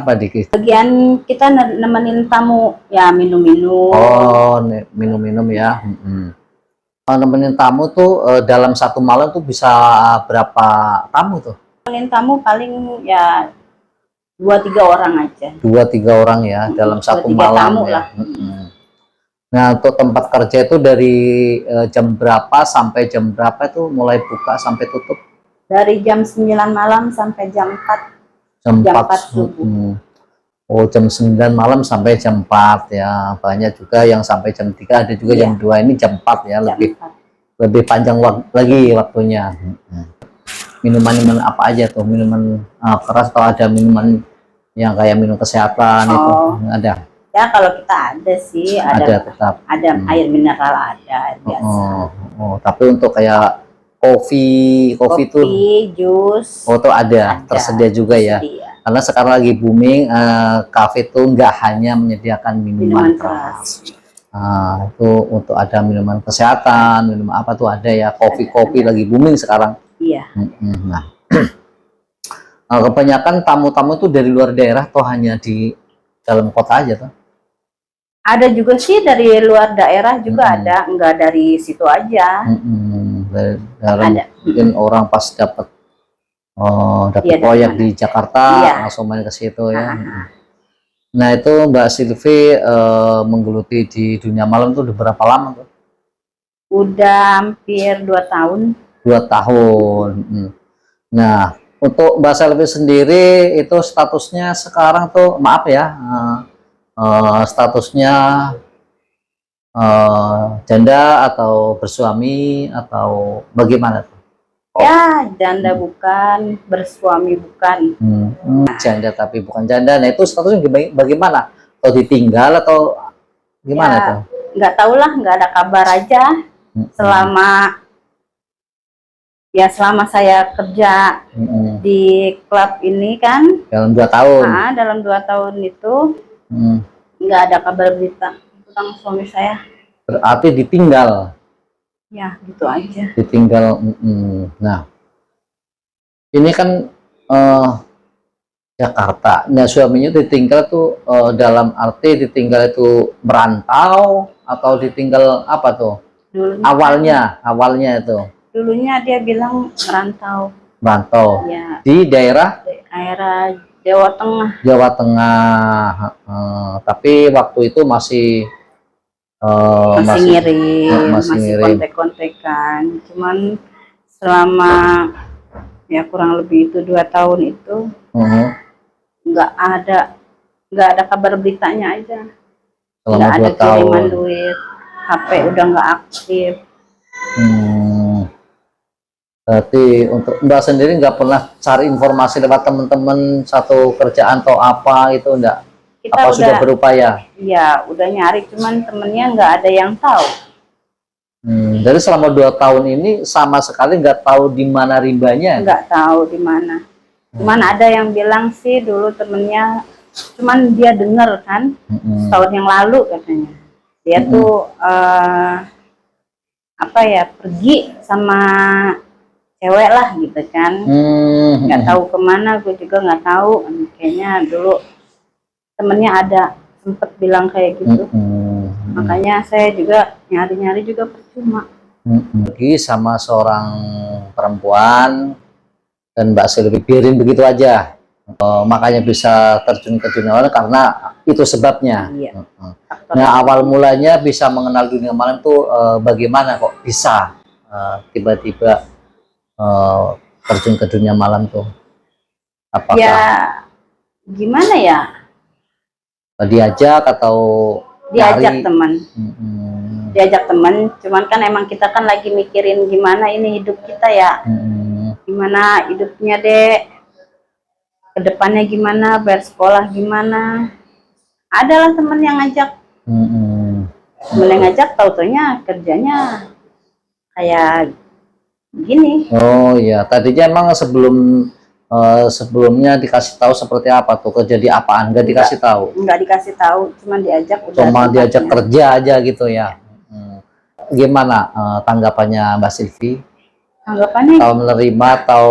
apa dikit? Bagian kita nemenin tamu ya, minum-minum. Oh, minum-minum ya. Nemenin tamu tuh dalam satu malam tuh bisa berapa tamu tuh? Nemenin tamu paling ya 2-3 orang aja. 2-3 orang ya dalam satu malam tamu ya. lah. Nah, untuk tempat kerja itu dari jam berapa sampai jam berapa itu mulai buka sampai tutup? Dari jam 9 malam sampai jam 4. Jam 4 subuh. Oh, jam 9 malam sampai jam 4 ya. Banyak juga yang sampai jam 3, ada juga jam 2. Ini jam 4 ya, lebih panjang lagi waktunya. Minuman apa aja tuh? Minuman keras atau ada minuman yang kayak minum kesehatan itu? Ada. Ya, kalau kita ada sih, tetap. Ada air mineral, ada air biasa. Tapi untuk kayak kopi itu jus. Oh, tuh ada tersedia juga ya. Karena sekarang lagi booming kafe tuh nggak hanya menyediakan minuman keras. Itu untuk ada minuman kesehatan, minum apa tuh ada ya, kopi lagi booming sekarang. Iya. Nah, kebanyakan tamu-tamu itu dari luar daerah atau hanya di dalam kota aja tuh? Ada juga sih dari luar daerah juga ada, enggak dari situ aja. Mungkin orang pas dapat proyek di Jakarta langsung main ke situ ya. Nah, itu Mbak Silvi menggeluti di dunia malam tuh udah berapa lama tuh? Udah hampir 2 tahun. 2 tahun. Nah, untuk Mbak Silvi sendiri itu statusnya sekarang tuh, maaf ya, statusnya janda atau bersuami atau bagaimana tuh? Ya, janda bukan, bersuami bukan. Janda tapi bukan janda. Nah, itu statusnya bagaimana? Atau ditinggal atau gimana ya, tuh? Nggak tahu lah, nggak ada kabar aja. Selama saya kerja di klub ini kan. Dalam 2 tahun. Dalam 2 tahun itu nggak ada kabar berita tentang suami saya. Berarti ditinggal. Ya, gitu aja. Ditinggal. Nah, ini kan Jakarta. Nah, suaminya ditinggal tuh dalam arti ditinggal itu merantau atau ditinggal apa tuh? Awalnya itu. Dulunya dia bilang merantau. Merantau. Ya. Di daerah Jawa Tengah. Jawa Tengah. Tapi waktu itu masih ngirim, masih kontek-kontekan. Cuman selama ya kurang lebih itu 2 tahun itu nggak ada kabar beritanya aja. Nggak ada kiriman duit, HP udah nggak aktif. Berarti untuk Mbak sendiri nggak pernah cari informasi lewat teman-teman satu kerjaan atau apa itu enggak? Apa sudah berupaya? Iya, udah nyari, cuman temennya nggak ada yang tahu. Jadi selama 2 tahun ini sama sekali nggak tahu di mana rimbanya? Nggak tahu di mana. Cuman ada yang bilang sih dulu temennya, cuman dia dengar kan, tahun yang lalu katanya. Dia tuh pergi sama cewek lah gitu kan. Nggak tahu kemana, gue juga nggak tahu. Kayaknya dulu temennya ada sempet bilang kayak gitu. Makanya saya juga nyari-nyari juga percuma. Pergi sama seorang perempuan dan Mbak Silvi biarin begitu aja. Makanya bisa terjun ke dunia malam karena itu sebabnya. Iya. Nah, awal mulanya bisa mengenal dunia malam tuh bagaimana kok bisa tiba-tiba terjun ke dunia malam tuh? Apakah ya gimana ya? Diajak atau diajak teman? Diajak teman, cuman kan emang kita kan lagi mikirin gimana ini hidup kita ya. Gimana hidupnya dek, kedepannya gimana, bayar sekolah gimana. Adalah teman yang ngajak. Temen yang ngajak, tau-taunya kerjanya kayak gini. Oh iya, tadinya emang sebelumnya dikasih tahu seperti apa tuh, kerja di apaan? Nggak dikasih tahu? Nggak dikasih tahu, cuman diajak. Cuma diajak kerja aja gitu ya. Gimana tanggapannya Mbak Silvi? Tanggapannya? Tahu menerima atau?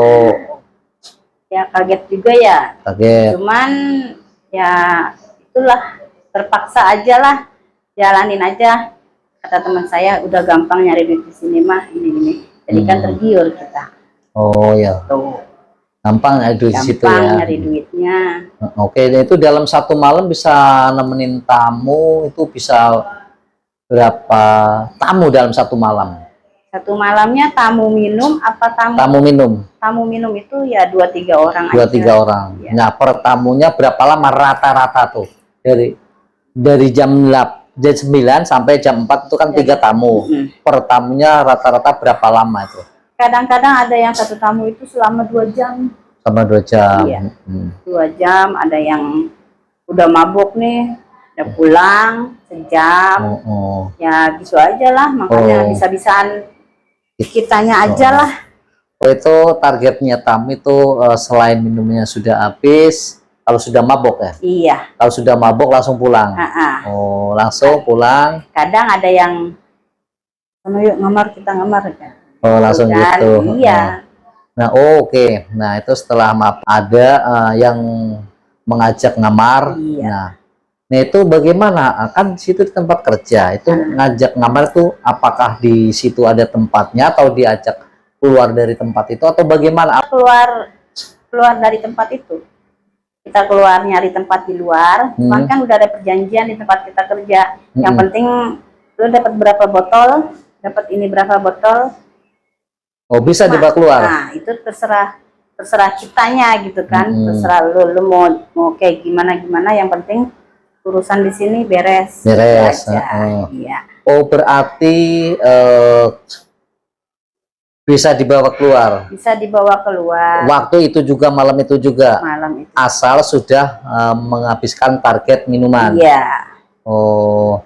Ya kaget juga ya. Kaget. Cuman Ya itulah, terpaksa aja lah, jalanin aja. Kata teman saya, udah gampang nyari duit di sini mah, ini. Jadi kan tergiur kita. Oh ya. Tuh. Gampang ya di situ Gampang ya. nyari duitnya. Oke, itu dalam satu malam bisa nemenin tamu itu bisa berapa tamu dalam satu malam? Satu malamnya tamu minum apa tamu? Tamu minum. Tamu minum itu ya 2-3 orang 2-3 aja. orang. Ya. Nah, per tamunya berapa lama rata-rata tuh? Dari jam 9 sampai jam 4 itu kan 3 tamu. Per tamunya rata-rata berapa lama itu? Kadang-kadang ada yang satu tamu itu selama 2 jam. Selama 2 jam. Iya. 2 jam, ada yang udah mabuk nih, udah pulang sejam. Ya gitu aja lah, makanya bisa-bisaan kitanya aja lah. Itu targetnya tamu itu selain minumnya sudah habis, kalau sudah mabok ya? Iya. Kalau sudah mabok langsung pulang? Oh, langsung pulang. Kadang ada yang, yuk ngamar, kita ngamar kan. Oh, langsung kan? Gitu. Iya. Nah, oke. Nah, itu setelah ada yang mengajak ngamar. Iya. Nah, itu bagaimana? Kan di situ tempat kerja. Itu ngajak ngamar itu apakah di situ ada tempatnya atau diajak keluar dari tempat itu atau bagaimana? Keluar dari tempat itu. Kita keluar nyari tempat di luar. Cuman kan udah ada perjanjian di tempat kita kerja. Yang penting lu dapat berapa botol, dapat ini berapa botol. Oh, bisa dibawa keluar. Nah, itu terserah kitanya gitu kan. Terserah lu mau kayak gimana, yang penting urusan di sini beres. Beres. Iya. Oh, berarti bisa dibawa keluar. Bisa dibawa keluar. Waktu itu juga, malam itu juga. Malam itu. Asal sudah menghabiskan target minuman. Iya. Oh.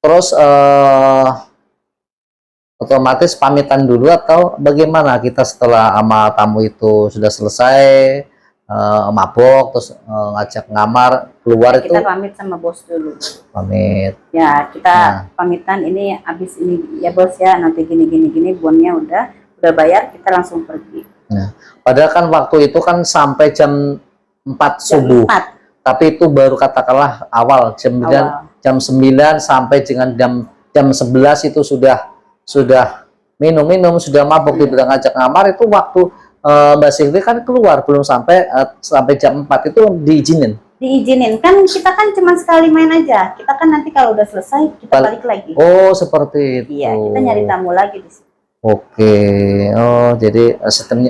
Terus otomatis pamitan dulu atau bagaimana kita setelah sama tamu itu sudah selesai mabok terus ngajak ngamar keluar kita itu? Kita pamit sama bos dulu. Pamit. Ya, kita pamitan ini habis ini ya bos ya, nanti gini bonnya udah bayar, kita langsung pergi. Nah, padahal kan waktu itu kan sampai jam 4 subuh. 4. Tapi itu baru katakanlah awal jam 9 sampai dengan jam 11 itu sudah minum, sudah mabuk, dibilang ngajak ngamar itu waktu Mbak Silvi kan keluar belum sampai jam 4 itu diizinin kan, kita kan cuma sekali main aja, kita kan nanti kalau udah selesai kita balik lagi. Oh, seperti itu. Iya, kita nyari tamu lagi di sini. Oke. Oh, jadi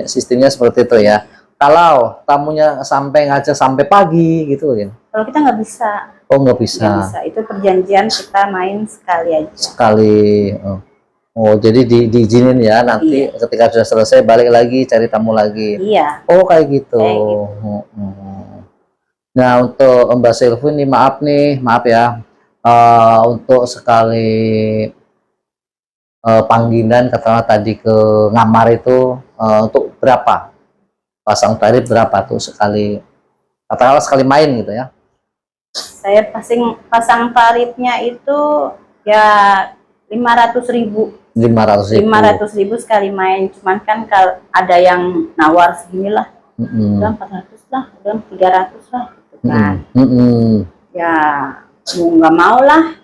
sistemnya seperti itu ya. Kalau tamunya ngajak sampai pagi gitu kan? Kalau kita nggak bisa. Oh, nggak bisa. Nggak bisa, itu perjanjian kita main sekali aja. Sekali. Oh, jadi diizinin ya, nanti ketika sudah selesai balik lagi cari tamu lagi. Iya. Oh, kayak gitu. Nah, untuk Mbak Silvi ini maaf ya, untuk sekali panggilan katakanlah tadi ke ngamar itu untuk berapa? Pasang tarif berapa tuh sekali, katakanlah sekali main gitu ya? Saya pasang tarifnya itu ya 500.000. 500.000 sekali main, cuman kan kalau ada yang nawar seginilah, udah 400 lah, udah 300 lah, gitu kan. Ya mau nggak mau lah,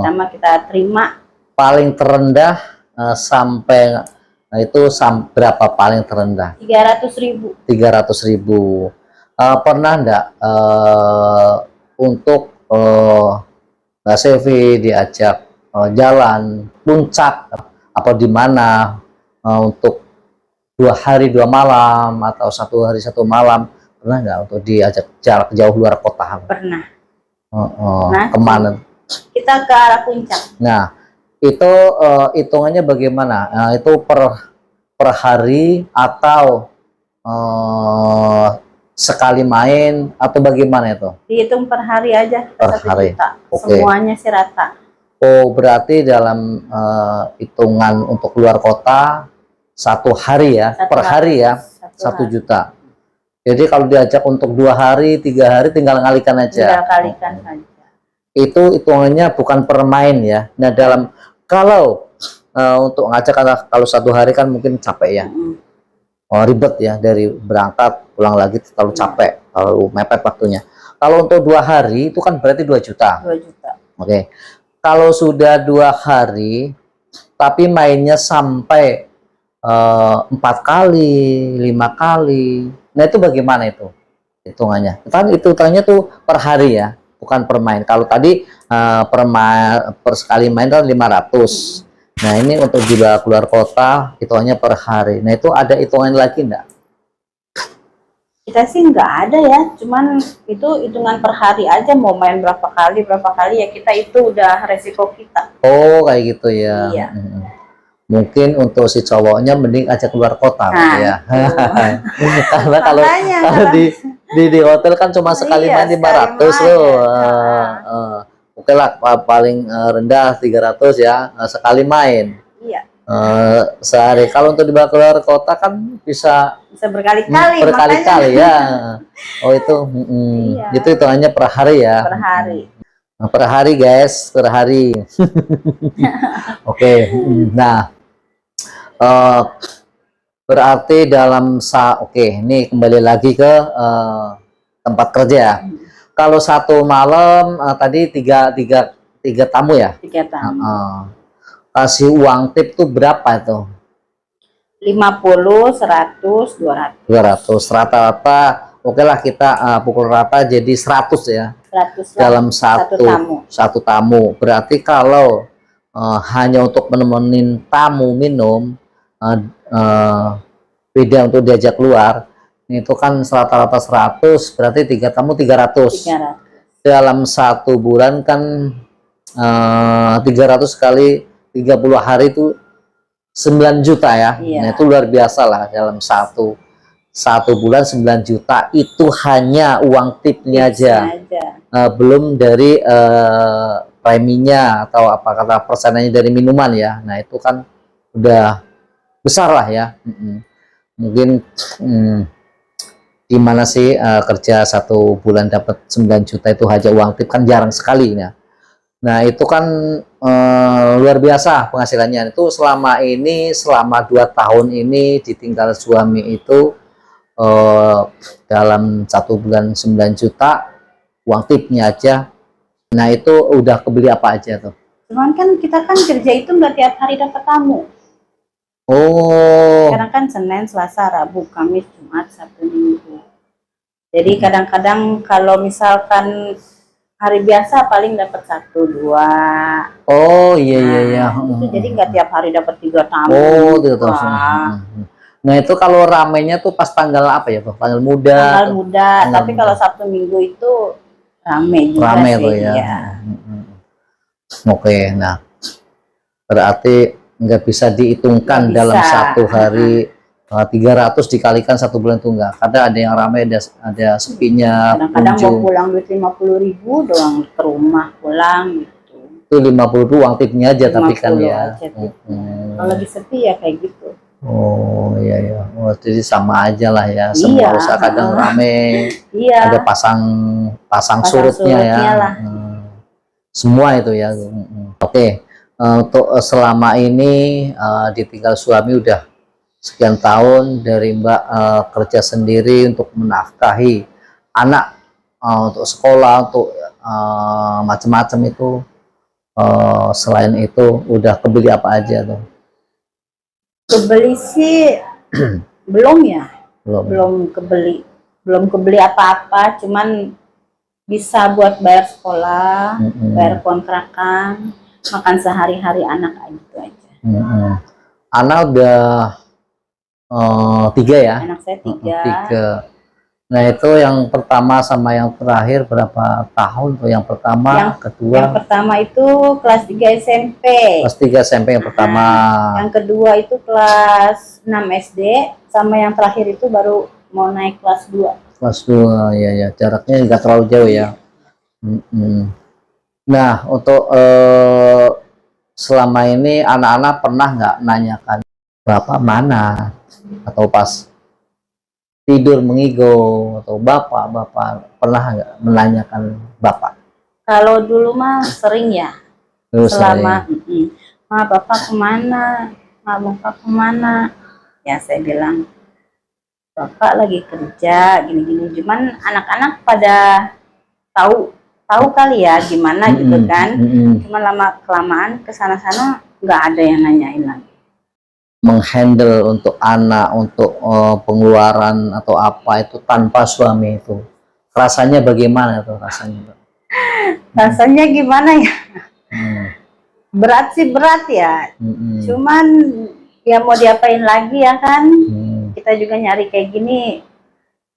sama kita terima. Paling terendah sampai itu berapa paling terendah? 300.000. 300.000. Pernah enggak untuk Mbak Silvi diajak jalan puncak apa di mana untuk 2 hari 2 malam atau 1 hari 1 malam, pernah nggak untuk diajak jarak jauh luar kota? Pernah. Kemana? Kita ke arah puncak. Nah, itu hitungannya bagaimana? Itu per hari atau sekali main atau bagaimana itu? Dihitung per hari aja. Per hari. Okay. Semuanya sih rata. Oh, berarti dalam hitungan untuk keluar kota 1 hari ya, per hari ya 1 juta. Jadi kalau diajak untuk 2 hari, 3 hari tinggal ngalikan aja. Tinggal kalikan saja. Itu hitungannya bukan per main ya. Nah, kalau untuk ngajak kalau 1 hari kan mungkin capek ya. Ribet ya, dari berangkat pulang lagi terlalu capek, terlalu mepet waktunya. Kalau untuk 2 hari itu kan berarti 2 juta. 2 juta. Oke. Kalau sudah 2 hari, tapi mainnya sampai 4 kali, 5 kali. Nah itu bagaimana itu hitungannya? Kan hitungannya tuh per hari ya, bukan per main. Kalau tadi per sekali main kan 500. Nah ini untuk bila keluar kota hitungannya per hari. Nah itu ada hitungan lagi enggak? Kita sih nggak ada ya, cuman itu hitungan per hari aja, mau main berapa kali ya kita itu udah resiko kita. Oh kayak gitu ya. Iya. Mungkin untuk si cowoknya mending ajak keluar kota ya. Karena kalau di hotel kan cuma sekali main 500 loh. Oke lah, paling rendah 300 ya sekali main. Iya. Sehari. Kalau untuk dibawa keluar kota kan bisa berkali-kali. Berkali-kali ya. Oh itu, iya. Itu hitungannya per hari ya. Per hari. Per hari guys, per hari. Oke. Nah, berarti dalam oke, ini kembali lagi ke tempat kerja. Kalau satu malam tadi tiga tamu ya? 3 tamu. Kasih uang tip tuh berapa itu? 50, 100, 200. 200 rata-rata. Oke lah kita pukul rata jadi 100 ya. 100 dalam satu tamu. Berarti kalau hanya untuk menemenin tamu minum, beda untuk diajak keluar, itu kan rata-rata 100, berarti 3 tamu 300. Dalam 1 bulan kan 300 kali 30 hari itu 9 juta ya. Iya. Nah itu luar biasa lah, dalam satu bulan 9 juta itu hanya uang tipnya aja. Belum dari preminya atau apa kata persenannya dari minuman ya. Nah itu kan udah besar lah ya. Mungkin gimana sih kerja 1 bulan dapat 9 juta itu hanya uang tip, kan jarang sekali ya. Nah itu kan luar biasa penghasilannya. Itu selama 2 tahun ini ditinggal suami itu dalam 1 bulan 9 juta uang tipnya aja. Nah itu udah kebeli apa aja tuh? Cuman kan kita kan kerja itu nggak tiap hari dapat tamu. Oh. Sekarang kan Senin, Selasa, Rabu, Kamis, Jumat, Sabtu, Minggu. Jadi kadang-kadang kalau misalkan hari biasa paling dapat 1, 2. Oh iya. Itu jadi nggak tiap hari dapat 3 tamu. Oh 3 tamu. Nah itu kalau ramenya tuh pas tanggal apa ya tuh? Tanggal muda. Tanggal muda. Tapi kalau Sabtu Minggu itu rame juga sih, tuh ya. Ya. Oke, nah berarti nggak bisa dihitungkan dalam 1 hari 300 dikalikan 1 bulan tuh enggak. Kadang ada yang ramai, ada sepinya. Kadang-kadang mau pulang duit 50.000 doang ke rumah pulang gitu. Itu 50.000 uang tipnya aja tapi kan ya. Kalau lagi sepi ya kayak gitu. Oh iya. Oh, jadi sama aja lah ya. Semua usaha kadang rame. Iya. Ada pasang surutnya ya. Semua itu ya. Oke. Untuk selama ini ditinggal suami udah sekian tahun, dari Mbak kerja sendiri untuk menafkahi anak, untuk sekolah, untuk macam-macam itu. Selain itu udah kebeli apa aja tuh? Kebeli sih belum ya, belum kebeli apa-apa, cuman bisa buat bayar sekolah, bayar kontrakan, makan sehari-hari anak gitu aja. Anak udah 3 ya? Anak saya 3. Nah itu yang pertama sama yang terakhir berapa tahun tuh? Yang pertama, kedua? Yang pertama itu kelas 3 SMP. Kelas 3 SMP yang pertama. Yang kedua itu kelas 6 SD, sama yang terakhir itu baru mau naik kelas 2. Kelas 2, ya. Jaraknya nggak terlalu jauh ya. Nah untuk selama ini anak-anak pernah nggak nanyakan bapak mana? Atau pas tidur mengigo, atau bapak pernah nggak menanyakan bapak? Kalau dulu mah sering ya. Selama ma bapak kemana, ma bapak kemana, ya saya bilang bapak lagi kerja gini-gini. Cuman anak-anak pada tahu kali ya gimana gitu kan. Cuma lama kelamaan kesana-sana nggak ada yang nanyain lagi. Menghandle untuk anak, untuk pengeluaran atau apa itu tanpa suami itu rasanya bagaimana tuh rasanya? Rasanya gimana ya? Berat sih berat ya. Cuman ya mau diapain lagi ya kan? Kita juga nyari kayak gini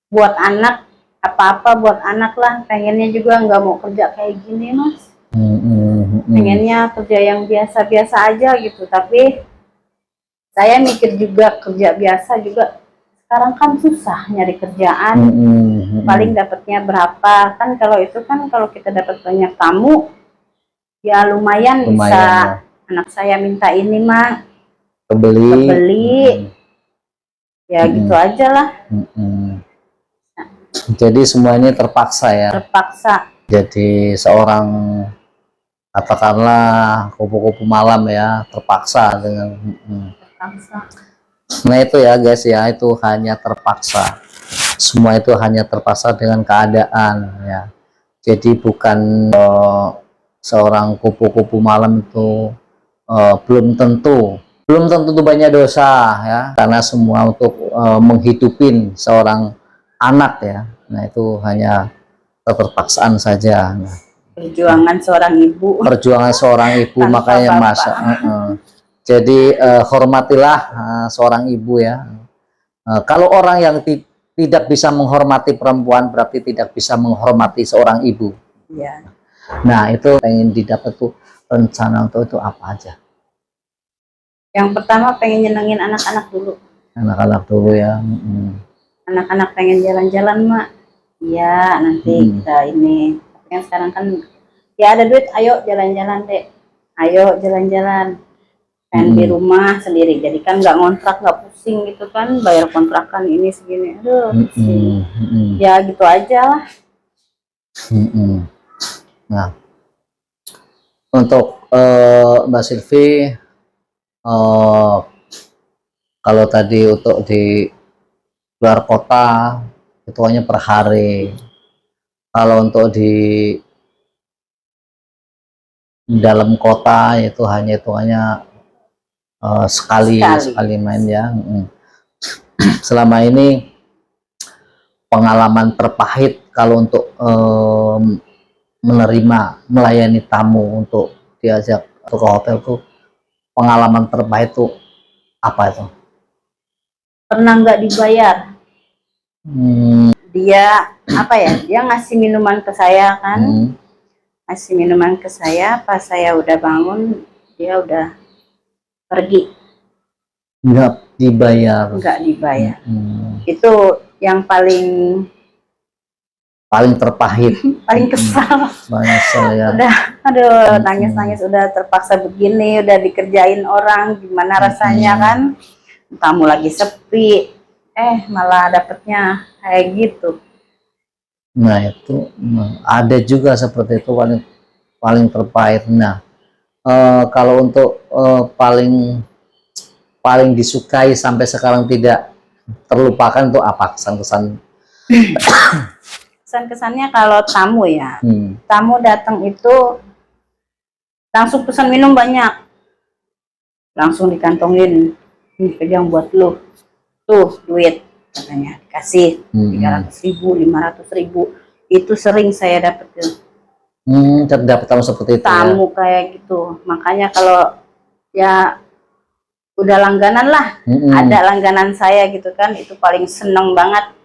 buat anak, apa-apa buat anak lah. Pengennya juga nggak mau kerja kayak gini mas. Pengennya kerja yang biasa-biasa aja gitu. Tapi saya mikir juga kerja biasa juga sekarang kan susah nyari kerjaan. Paling dapatnya berapa kan? Kalau itu kan kalau kita dapat banyak tamu ya lumayan bisa ya. Anak saya minta ini mah kebeli ya gitu aja lah. Jadi semuanya terpaksa ya, terpaksa. Jadi seorang katakanlah kupu-kupu malam ya, terpaksa dengan nah itu ya guys ya, itu hanya terpaksa, semua itu hanya terpaksa dengan keadaan ya. Jadi bukan seorang kupu-kupu malam itu belum tentu itu banyak dosa ya, karena semua untuk menghidupin seorang anak ya. Nah itu hanya keterpaksaan saja. Nah, perjuangan seorang ibu makanya masa jadi hormatilah seorang ibu ya. Kalau orang yang tidak bisa menghormati perempuan berarti tidak bisa menghormati seorang ibu ya. Nah itu pengen didapat tuh rencana untuk itu apa aja? Yang pertama pengen nyenengin anak-anak dulu ya. Anak-anak pengen jalan-jalan mak, iya nanti kita ini. Tapi yang sekarang kan ya ada duit, ayo jalan-jalan dek, ayo jalan-jalan. Pengen di rumah sendiri, jadi kan nggak ngontrak, nggak pusing gitu kan, bayar kontrakan ini segini, aduh pusing. Ya gitu aja lah. Nah untuk Mbak Silvi, kalau tadi untuk di luar kota itu hanya per hari, kalau untuk di dalam kota itu hanya sekali main ya. Selama ini pengalaman terpahit kalau untuk melayani tamu untuk diajak ke hotel tuh, pengalaman terpahit tuh apa itu? Pernah nggak dibayar. Dia apa ya, dia ngasih minuman ke saya kan, ngasih minuman ke saya, pas saya udah bangun dia udah pergi, nggak dibayar. Itu yang paling terpahit, paling kesal ya. Udah aduh nangis udah terpaksa begini, udah dikerjain orang, gimana rasanya kan, tamu lagi sepi malah dapetnya kayak gitu. Nah itu ada juga seperti itu, paling terpahit. Nah kalau untuk paling disukai sampai sekarang tidak terlupakan itu apa kesannya kalau tamu ya, tamu datang itu langsung pesan minum banyak, langsung dikantongin, pegang buat lu, tuh duit katanya dikasih 300.000, 500.000, itu sering saya dapetin. Dapat tamu seperti itu tamu ya? Kayak gitu. Makanya kalau ya udah langganan lah, ada langganan saya gitu kan, itu paling seneng banget.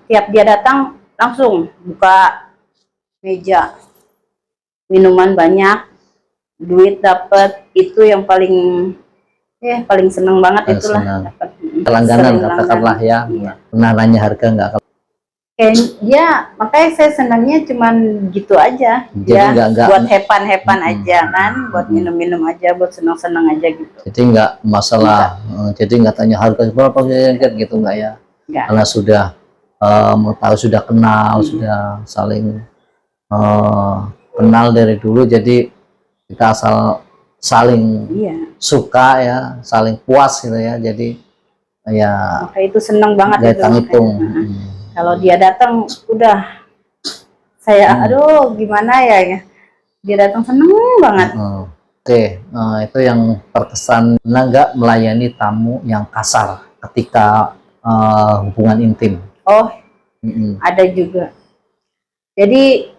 Tiap dia datang langsung buka meja, minuman banyak, duit dapat, itu yang paling seneng banget. Itulah dapat langganan katakanlah ya. Pernah nanya harga nggak? Ya makanya saya senangnya cuman gitu aja. Jadi ya buat hepan aja kan, buat minum aja, buat senang aja gitu. Jadi nggak masalah, jadi nggak tanya harga berapa gitu nggak ya? Karena sudah mau tahu, sudah kenal, sudah saling kenal dari dulu, jadi kita saling suka ya, saling puas gitu ya. Jadi ya maka itu seneng banget itu. Hitung. Kalau dia datang udah Saya aduh gimana ya, dia datang seneng banget. Oke, itu yang terkesan nggak melayani tamu yang kasar ketika hubungan intim. Oh, ada juga. Jadi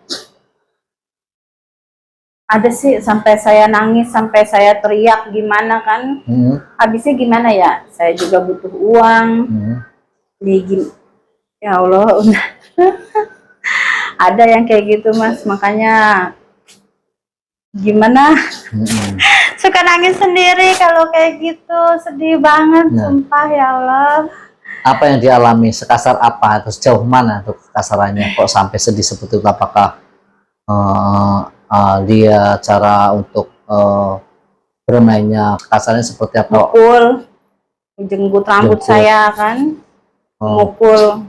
ada sih sampai saya nangis, sampai saya teriak gimana kan. Habisnya gimana ya? Saya juga butuh uang. Ya Allah, udah. Ada yang kayak gitu Mas, makanya gimana? Suka nangis sendiri kalau kayak gitu, sedih banget, sumpah ya Allah. Apa yang dialami, sekasar apa atau sejauh mana tuh kasarannya kok sampai sedih seperti itu? Apakah dia cara untuk bermainnya kasarnya seperti apa? Mukul, jenggut rambut saya kan, mukul.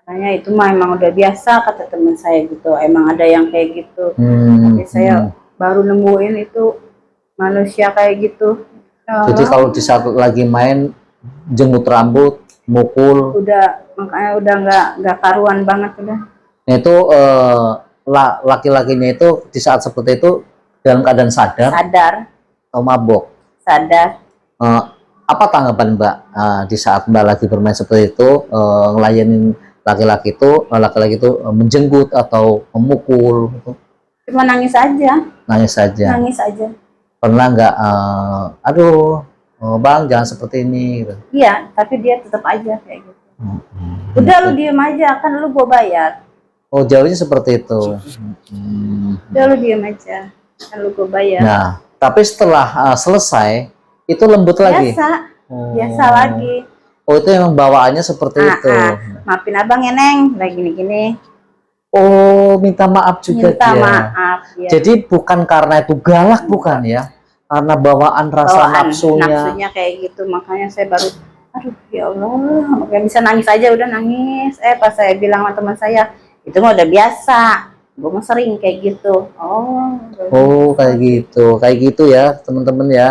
Katanya itu mah emang udah biasa, kata teman saya gitu. Emang ada yang kayak gitu. Tapi saya baru nemuin itu manusia kayak gitu. Jadi kalau di saat lagi main jenggut rambut, mukul, udah, makanya udah nggak karuan banget udah. Nah itu laki-lakinya itu di saat seperti itu dalam keadaan sadar atau mabok? Sadar. Apa tanggapan Mbak di saat Mbak lagi bermain seperti itu, ngelayanin laki-laki itu menjenggut atau memukul? Cuma nangis aja. Nangis aja. Nangis aja. Pernah nggak, aduh Bang jangan seperti ini? Gitu. Iya, tapi dia tetap aja kayak gitu. Udah lu diem aja, kan lu gua bayar. Oh jauhnya seperti itu. Udah lu diem aja, kan lu gua bayar. Nah, tapi setelah selesai itu lembut lagi. Biasa lagi. Oh itu emang bawaannya seperti itu. Maafin abang ya Neng, lagi gini. Oh minta maaf juga minta maaf ya. Jadi bukan karena itu galak, bukan ya, karena bawaan rasa nafsunya kayak gitu. Makanya saya baru aduh ya Allah, makanya bisa nangis aja, udah nangis. Pas saya bilang sama teman saya, itu mah udah biasa, gue mau sering kayak gitu. Kayak gitu ya teman-teman ya.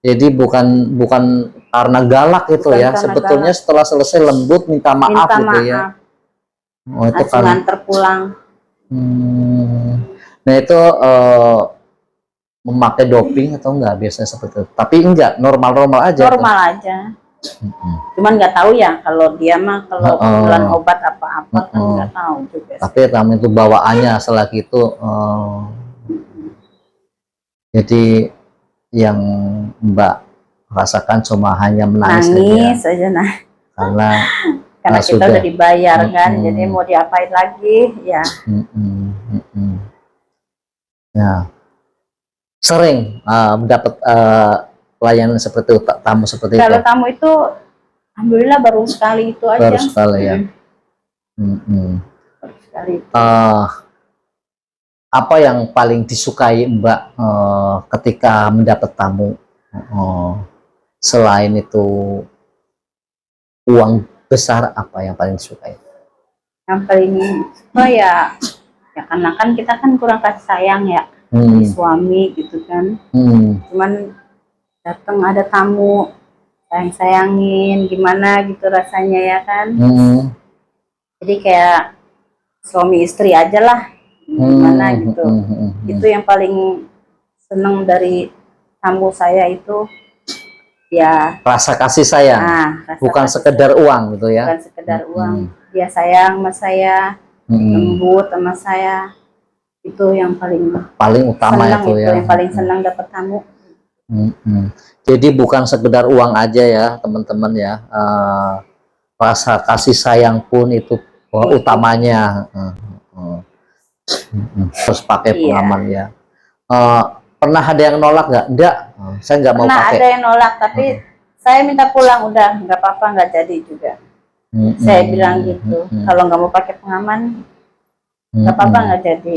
Jadi bukan karena galak itu ya, sebetulnya galak. Setelah selesai lembut minta maaf gitu ya. Oh itu kan nganter pulang. Nah itu memakai doping atau enggak biasanya seperti itu? Tapi enggak, normal aja. Normal aja. Cuman nggak tahu ya kalau dia mah kalau bulan obat apa-apa kan nggak tahu juga. Tapi kamu itu bawaannya selagi itu jadi yang Mbak rasakan cuma hanya menangis aja nah. Karena kita sudah dibayar kan, jadi mau diapain lagi ya. Ya. Sering mendapat pelayanan seperti itu, tamu seperti itu. Kalau tamu itu alhamdulillah baru sekali itu aja. Baru sekali ya. Baru sekali itu. Apa yang paling disukai Mbak ketika mendapat tamu? Selain itu uang besar, apa yang paling disukai? Yang paling suka ya karena kan kita kan kurang kasih sayang ya, suami gitu kan. Cuman datang ada tamu sayangin gimana gitu rasanya ya kan. Jadi kayak suami istri aja lah gimana gitu. Itu yang paling seneng dari tamu saya itu ya rasa kasih sayang. Bukan sekedar uang gitu ya. Bukan sekedar uang, dia sayang sama saya, lembut sama saya. Itu yang paling utama itu ya. Yang paling senang dapat tamu. Jadi bukan sekedar uang aja ya teman-teman ya, rasa kasih sayang pun itu utamanya. Terus pakai pengaman ya. Pernah ada yang nolak nggak? Enggak, saya nggak mau pakai. Pernah ada yang nolak, tapi saya minta pulang, udah nggak apa-apa, nggak jadi juga. Saya bilang gitu, kalau nggak mau pakai pengaman nggak apa-apa, nggak jadi.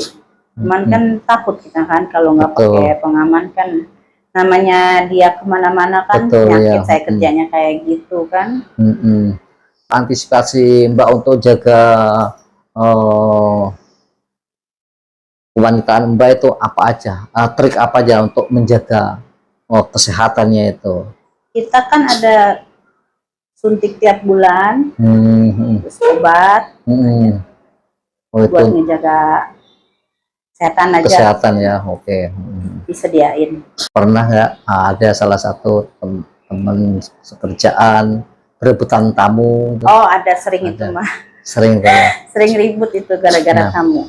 Cuman kan takut kita kan kalau nggak pakai pengaman kan, namanya dia kemana-mana kan. Betul, penyakit ya. Saya kerjanya kayak gitu kan. Antisipasi Mbak untuk jaga kewanitaan Mbak itu apa aja? Trik apa aja untuk menjaga kesehatannya itu? Kita kan ada suntik tiap bulan, terus obat. Oh, itu buat ngejaga kesehatan aja. kesehatan ya, oke. Disediain. Pernah nggak ada salah satu teman sekerjaan berebutan tamu? Oh, ada sering itu Ada. mah. Sering ya. Sering ribut itu gara-gara Nah, tamu.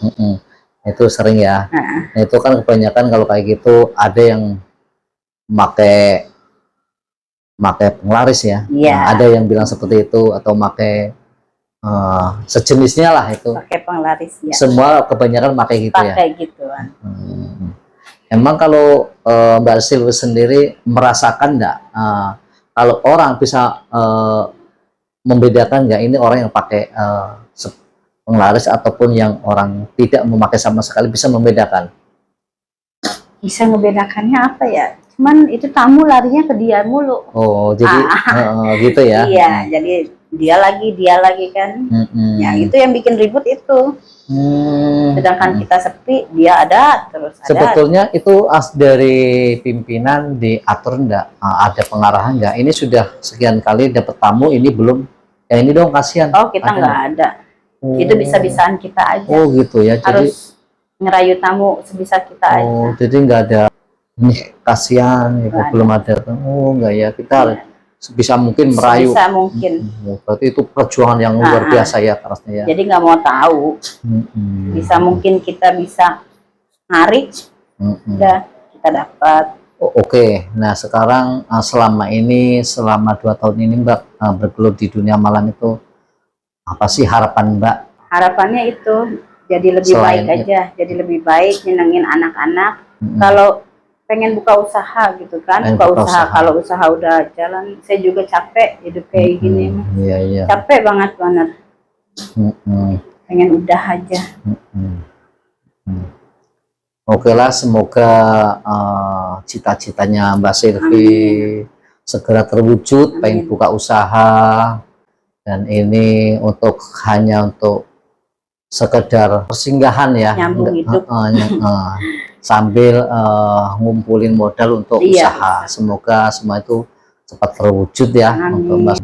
Itu sering ya. Nah, Nah, itu kan kebanyakan kalau kayak gitu ada yang pakai penglaris ya. Iya. Nah, ada yang bilang seperti itu atau pakai sejenisnya lah itu. pakai penglaris ya. Semua kebanyakan pakai gitu ya. Pakai gituan. Emang kalau Mbak Silvi sendiri merasakan nggak kalau orang bisa membedakan nggak ini orang yang pakai penglaris ataupun yang orang tidak memakai sama sekali, bisa membedakan? Bisa ngebedakannya apa ya? Cuman itu tamu larinya ke dia mulu. Oh, jadi gitu ya? Iya, jadi dia lagi kan. Ya itu yang bikin ribut itu. Sedangkan kita sepi, dia ada terus. Sebetulnya itu dari pimpinan diatur enggak? Ada pengarahan enggak? Ini sudah sekian kali dapat tamu, ini belum. Yang ini dong, kasihan. Oh, kita nggak ada. Itu bisa-bisaan kita aja. Oh gitu ya. Jadi harus ngerayu tamu sebisa kita aja. Oh, jadi nggak ada ini kasihan ya, belum ada. Oh enggak ya, kita sebisa mungkin merayu. Sebisa mungkin. Berarti itu perjuangan yang luar biasa ya kerasnya ya. Jadi nggak mau tahu. Bisa mungkin kita bisa narik, udah kita dapat. Oke. Nah sekarang selama 2 tahun ini Mbak bergelut di dunia malam itu, apa sih harapan Mbak? Harapannya itu jadi lebih baik aja, jadi lebih baik, nyenengin anak-anak. Kalau pengen buka usaha gitu kan, buka usaha. Kalau usaha udah jalan, saya juga capek hidup kayak gini. Iya. Capek banget. Pengen udah aja. Oke lah, semoga cita-citanya Mbak Silvi segera terwujud. Pengen buka usaha, dan ini hanya untuk sekedar persinggahan ya, nyambung hidup. Sambil ngumpulin modal untuk usaha. Semoga semua itu cepat terwujud ya. Untuk Mbak.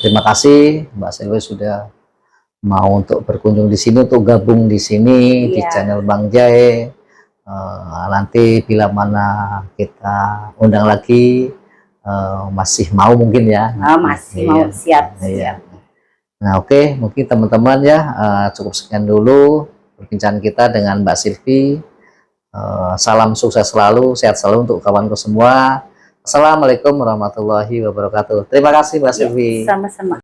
Terima kasih Mbak Silvi sudah mau untuk berkunjung di sini, untuk gabung di sini di channel Bang Jae. Nanti bila mana kita undang lagi, masih mau mungkin ya? Masih mau, siap. Nah oke, mungkin teman-teman ya cukup sekian dulu perbincangan kita dengan Mbak Silvi. Salam sukses selalu, sehat selalu untuk kawanku semua. Assalamualaikum warahmatullahi wabarakatuh. Terima kasih Mbak Silvi. Sama-sama.